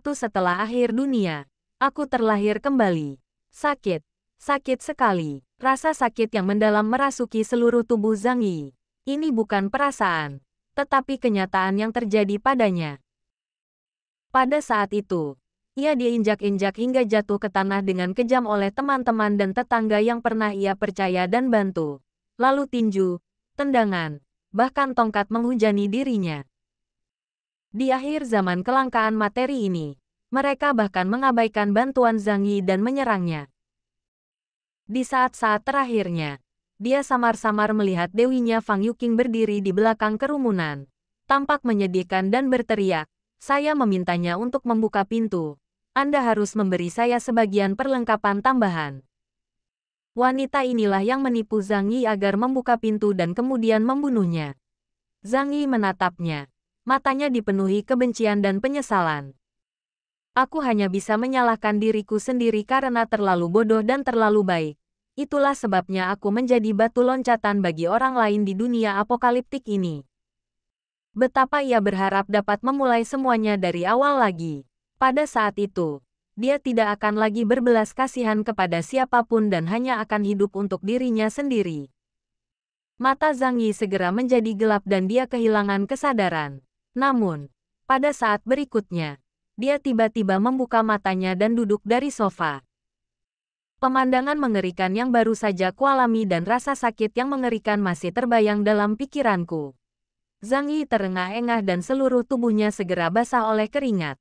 waktu setelah akhir dunia, aku terlahir kembali. Sakit, sakit sekali. Rasa sakit yang mendalam merasuki seluruh tubuh Zhang Yi. Ini bukan perasaan, tetapi kenyataan yang terjadi padanya. Pada saat itu, ia diinjak-injak hingga jatuh ke tanah dengan kejam oleh teman-teman dan tetangga yang pernah ia percaya dan bantu. Lalu tinju, tendangan, bahkan tongkat menghujani dirinya. Di akhir zaman kelangkaan materi ini, mereka bahkan mengabaikan bantuan Zhang Yi dan menyerangnya. Di saat-saat terakhirnya, dia samar-samar melihat dewinya Fang Yuqing berdiri di belakang kerumunan, tampak menyedihkan dan berteriak, "Saya memintanya untuk membuka pintu. Anda harus memberi saya sebagian perlengkapan tambahan." Wanita inilah yang menipu Zhang Yi agar membuka pintu dan kemudian membunuhnya. Zhang Yi menatapnya. Matanya dipenuhi kebencian dan penyesalan. Aku hanya bisa menyalahkan diriku sendiri karena terlalu bodoh dan terlalu baik. Itulah sebabnya aku menjadi batu loncatan bagi orang lain di dunia apokaliptik ini. Betapa ia berharap dapat memulai semuanya dari awal lagi. Pada saat itu, dia tidak akan lagi berbelas kasihan kepada siapapun dan hanya akan hidup untuk dirinya sendiri. Mata Zhang Yi segera menjadi gelap dan dia kehilangan kesadaran. Namun, pada saat berikutnya, dia tiba-tiba membuka matanya dan duduk dari sofa. Pemandangan mengerikan yang baru saja kualami dan rasa sakit yang mengerikan masih terbayang dalam pikiranku. Zhang Yi terengah-engah dan seluruh tubuhnya segera basah oleh keringat.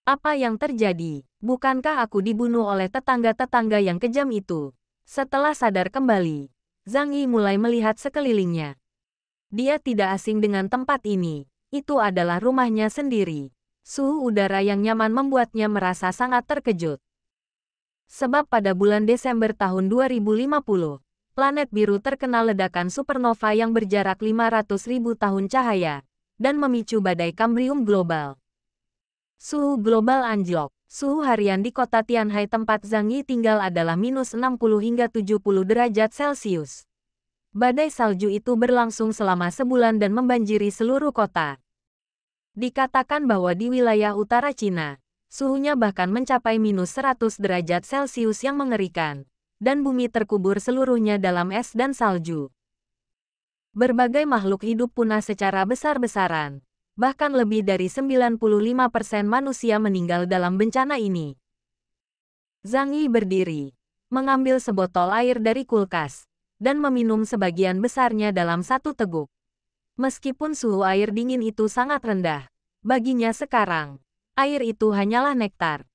Apa yang terjadi? Bukankah aku dibunuh oleh tetangga-tetangga yang kejam itu? Setelah sadar kembali, Zhang Yi mulai melihat sekelilingnya. Dia tidak asing dengan tempat ini. Itu adalah rumahnya sendiri. Suhu udara yang nyaman membuatnya merasa sangat terkejut. Sebab pada bulan Desember tahun 2050, planet biru terkena ledakan supernova yang berjarak 500.000 tahun cahaya, dan memicu badai Kambrium global. Suhu global anjlok. Suhu harian di kota Tianhai tempat Zhang Yi tinggal adalah minus 60 hingga 70 derajat Celcius. Badai salju itu berlangsung selama sebulan dan membanjiri seluruh kota. Dikatakan bahwa di wilayah utara Cina, suhunya bahkan mencapai minus 100 derajat Celcius yang mengerikan, dan bumi terkubur seluruhnya dalam es dan salju. Berbagai makhluk hidup punah secara besar-besaran. Bahkan lebih dari 95% manusia meninggal dalam bencana ini. Zhang Yi berdiri, mengambil sebotol air dari kulkas, dan meminum sebagian besarnya dalam satu teguk. Meskipun suhu air dingin itu sangat rendah, baginya sekarang, air itu hanyalah nektar.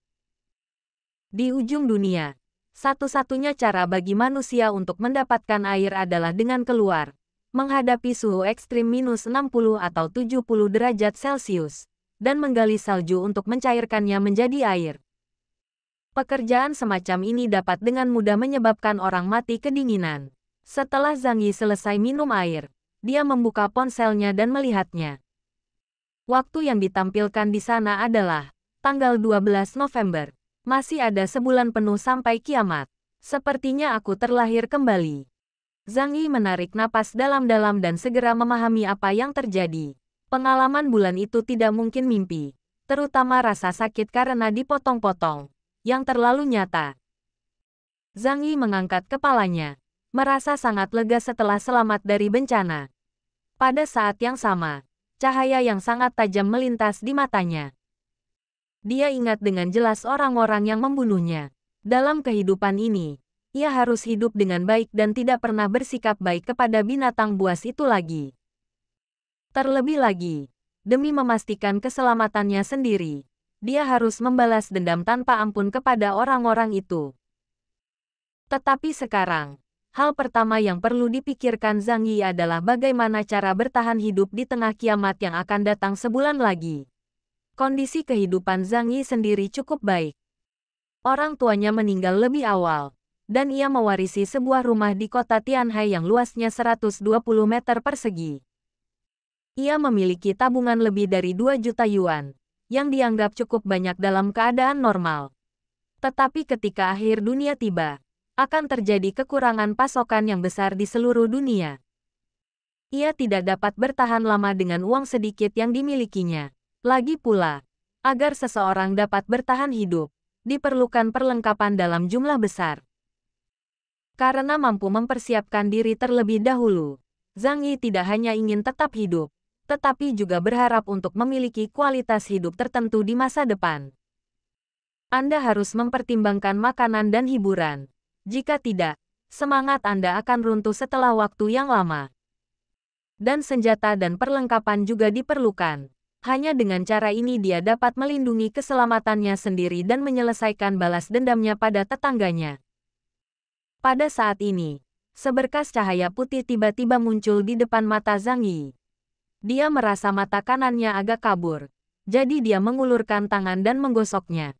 Di ujung dunia, satu-satunya cara bagi manusia untuk mendapatkan air adalah dengan keluar, menghadapi suhu ekstrim minus 60 atau 70 derajat Celcius, dan menggali salju untuk mencairkannya menjadi air. Pekerjaan semacam ini dapat dengan mudah menyebabkan orang mati kedinginan. Setelah Zhang Yi selesai minum air, dia membuka ponselnya dan melihatnya. Waktu yang ditampilkan di sana adalah tanggal 12 November. Masih ada sebulan penuh sampai kiamat. Sepertinya aku terlahir kembali. Zhang Yi menarik napas dalam-dalam dan segera memahami apa yang terjadi. Pengalaman bulan itu tidak mungkin mimpi, terutama rasa sakit karena dipotong-potong, yang terlalu nyata. Zhang Yi mengangkat kepalanya, merasa sangat lega setelah selamat dari bencana. Pada saat yang sama, cahaya yang sangat tajam melintas di matanya. Dia ingat dengan jelas orang-orang yang membunuhnya. Dalam kehidupan ini, ia harus hidup dengan baik dan tidak pernah bersikap baik kepada binatang buas itu lagi. Terlebih lagi, demi memastikan keselamatannya sendiri, dia harus membalas dendam tanpa ampun kepada orang-orang itu. Tetapi sekarang, hal pertama yang perlu dipikirkan Zhang Yi adalah bagaimana cara bertahan hidup di tengah kiamat yang akan datang sebulan lagi. Kondisi kehidupan Zhang Yi sendiri cukup baik. Orang tuanya meninggal lebih awal, dan ia mewarisi sebuah rumah di kota Tianhai yang luasnya 120 meter persegi. Ia memiliki tabungan lebih dari 2 juta yuan, yang dianggap cukup banyak dalam keadaan normal. Tetapi ketika akhir dunia tiba, akan terjadi kekurangan pasokan yang besar di seluruh dunia. Ia tidak dapat bertahan lama dengan uang sedikit yang dimilikinya. Lagi pula, Agar seseorang dapat bertahan hidup, diperlukan perlengkapan dalam jumlah besar. Karena mampu mempersiapkan diri terlebih dahulu, Zhang Yi tidak hanya ingin tetap hidup, tetapi juga berharap untuk memiliki kualitas hidup tertentu di masa depan. Anda harus mempertimbangkan makanan dan hiburan. Jika tidak, semangat Anda akan runtuh setelah waktu yang lama. Dan senjata dan perlengkapan juga diperlukan. Hanya dengan cara ini dia dapat melindungi keselamatannya sendiri dan menyelesaikan balas dendamnya pada tetangganya. Pada saat ini, seberkas cahaya putih tiba-tiba muncul di depan mata Zhang Yi. Dia merasa mata kanannya agak kabur, jadi dia mengulurkan tangan dan menggosoknya.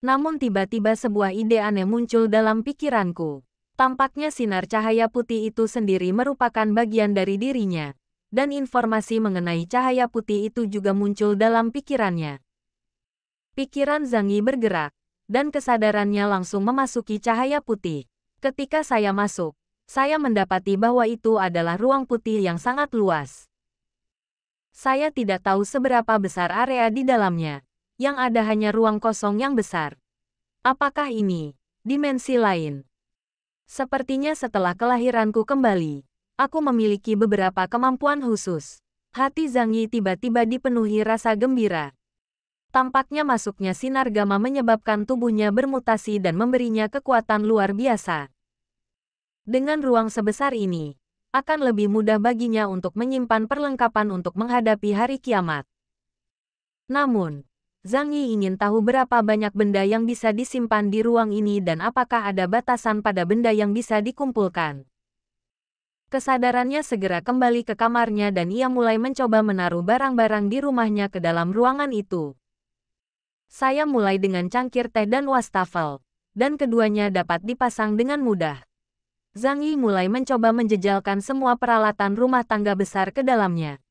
Namun tiba-tiba sebuah ide aneh muncul dalam pikiranku. Tampaknya sinar cahaya putih itu sendiri merupakan bagian dari dirinya. Dan informasi mengenai cahaya putih itu juga muncul dalam pikirannya. Pikiran Zhang Yi bergerak, dan kesadarannya langsung memasuki cahaya putih. Ketika saya masuk, saya mendapati bahwa itu adalah ruang putih yang sangat luas. Saya tidak tahu seberapa besar area di dalamnya, yang ada hanya ruang kosong yang besar. Apakah ini dimensi lain? Sepertinya setelah kelahiranku kembali, aku memiliki beberapa kemampuan khusus. Hati Zhang Yi tiba-tiba dipenuhi rasa gembira. Tampaknya masuknya sinar gamma menyebabkan tubuhnya bermutasi dan memberinya kekuatan luar biasa. Dengan ruang sebesar ini, akan lebih mudah baginya untuk menyimpan perlengkapan untuk menghadapi hari kiamat. Namun, Zhang Yi ingin tahu berapa banyak benda yang bisa disimpan di ruang ini dan apakah ada batasan pada benda yang bisa dikumpulkan. Kesadarannya segera kembali ke kamarnya dan ia mulai mencoba menaruh barang-barang di rumahnya ke dalam ruangan itu. Saya mulai dengan cangkir teh dan wastafel, dan keduanya dapat dipasang dengan mudah. Zhang Yi mulai mencoba menjejalkan semua peralatan rumah tangga besar ke dalamnya.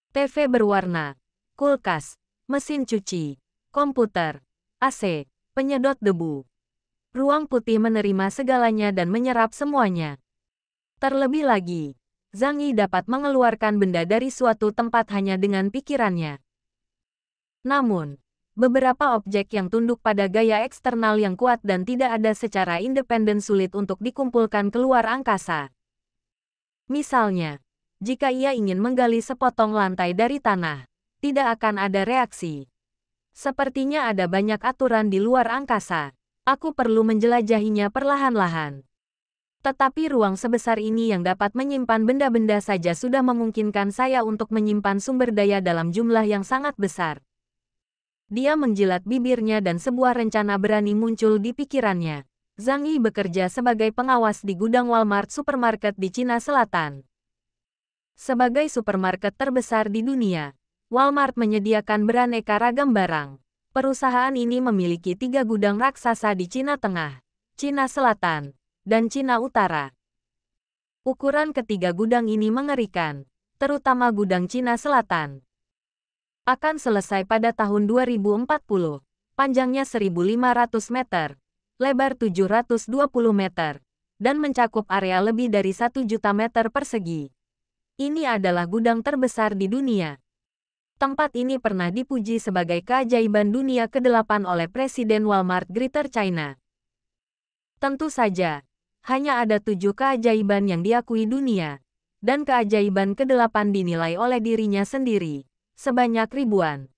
TV berwarna, kulkas, mesin cuci, komputer, AC, penyedot debu. Ruang putih menerima segalanya dan menyerap semuanya. Terlebih lagi, Zhang Yi dapat mengeluarkan benda dari suatu tempat hanya dengan pikirannya. Namun, beberapa objek yang tunduk pada gaya eksternal yang kuat dan tidak ada secara independen sulit untuk dikumpulkan keluar angkasa. Misalnya, jika ia ingin menggali sepotong lantai dari tanah, tidak akan ada reaksi. Sepertinya ada banyak aturan di luar angkasa. Aku perlu menjelajahinya perlahan-lahan. Tetapi ruang sebesar ini yang dapat menyimpan benda-benda saja sudah memungkinkan saya untuk menyimpan sumber daya dalam jumlah yang sangat besar. Dia menjilat bibirnya dan sebuah rencana berani muncul di pikirannya. Zhang Yi bekerja sebagai pengawas di gudang Walmart supermarket di Cina Selatan. Sebagai supermarket terbesar di dunia, Walmart menyediakan beraneka ragam barang. Perusahaan ini memiliki 3 gudang raksasa di Cina Tengah, Cina Selatan, dan Cina Utara. Ukuran ketiga gudang ini mengerikan, terutama gudang Cina Selatan. Akan selesai pada tahun 2040, panjangnya 1.500 meter, lebar 720 meter, dan mencakup area lebih dari 1 juta meter persegi. Ini adalah gudang terbesar di dunia. Tempat ini pernah dipuji sebagai keajaiban dunia ke-8 oleh Presiden Walmart Greater China. Tentu saja, hanya ada 7 keajaiban yang diakui dunia, dan keajaiban ke-8 dinilai oleh dirinya sendiri, sebanyak ribuan.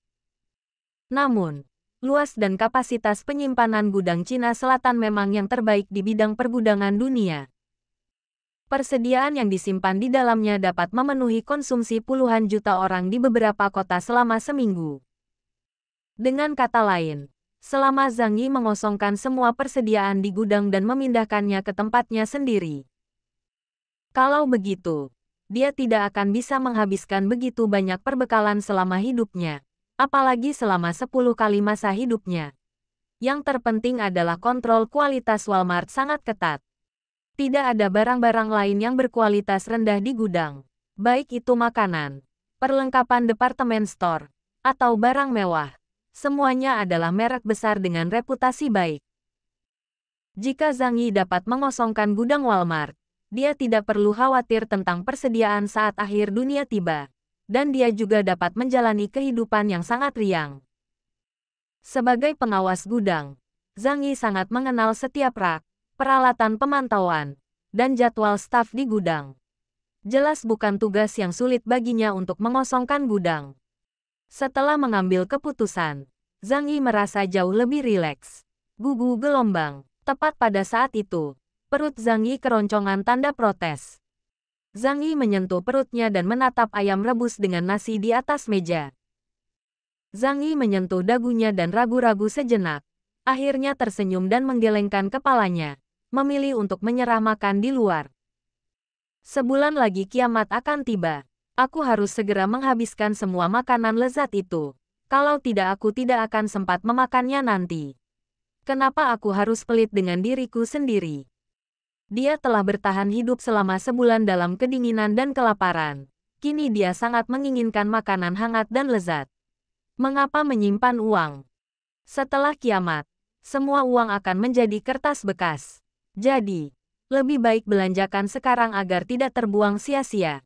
Namun, luas dan kapasitas penyimpanan gudang Cina Selatan memang yang terbaik di bidang pergudangan dunia. Persediaan yang disimpan di dalamnya dapat memenuhi konsumsi puluhan juta orang di beberapa kota selama seminggu. Dengan kata lain, selama Zhang Yi mengosongkan semua persediaan di gudang dan memindahkannya ke tempatnya sendiri. Kalau begitu, dia tidak akan bisa menghabiskan begitu banyak perbekalan selama hidupnya, apalagi selama 10 kali masa hidupnya. Yang terpenting adalah kontrol kualitas Walmart sangat ketat. Tidak ada barang-barang lain yang berkualitas rendah di gudang, baik itu makanan, perlengkapan departemen store, atau barang mewah. Semuanya adalah merek besar dengan reputasi baik. Jika Zhang Yi dapat mengosongkan gudang Walmart, dia tidak perlu khawatir tentang persediaan saat akhir dunia tiba. dan dia juga dapat menjalani kehidupan yang sangat riang. Sebagai pengawas gudang, Zhang Yi sangat mengenal setiap rak, peralatan pemantauan, dan jadwal staf di gudang. Jelas bukan tugas yang sulit baginya untuk mengosongkan gudang. Setelah mengambil keputusan, Zhang Yi merasa jauh lebih rileks. Gugu gelombang. Tepat pada saat itu, perut Zhang Yi keroncongan tanda protes. Zhang Yi menyentuh perutnya dan menatap ayam rebus dengan nasi di atas meja. Zhang Yi menyentuh dagunya dan ragu-ragu sejenak. Akhirnya tersenyum dan menggelengkan kepalanya, memilih untuk menyerah makan di luar. Sebulan lagi kiamat akan tiba. Aku harus segera menghabiskan semua makanan lezat itu. Kalau tidak aku tidak akan sempat memakannya nanti. Kenapa aku harus pelit dengan diriku sendiri? Dia telah bertahan hidup selama sebulan dalam kedinginan dan kelaparan. Kini dia sangat menginginkan makanan hangat dan lezat. Mengapa menyimpan uang? Setelah kiamat, semua uang akan menjadi kertas bekas. Jadi, lebih baik belanjakan sekarang agar tidak terbuang sia-sia.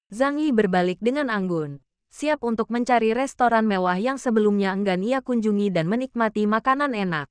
Zhang Yi berbalik dengan anggun, siap untuk mencari restoran mewah yang sebelumnya enggan ia kunjungi dan menikmati makanan enak.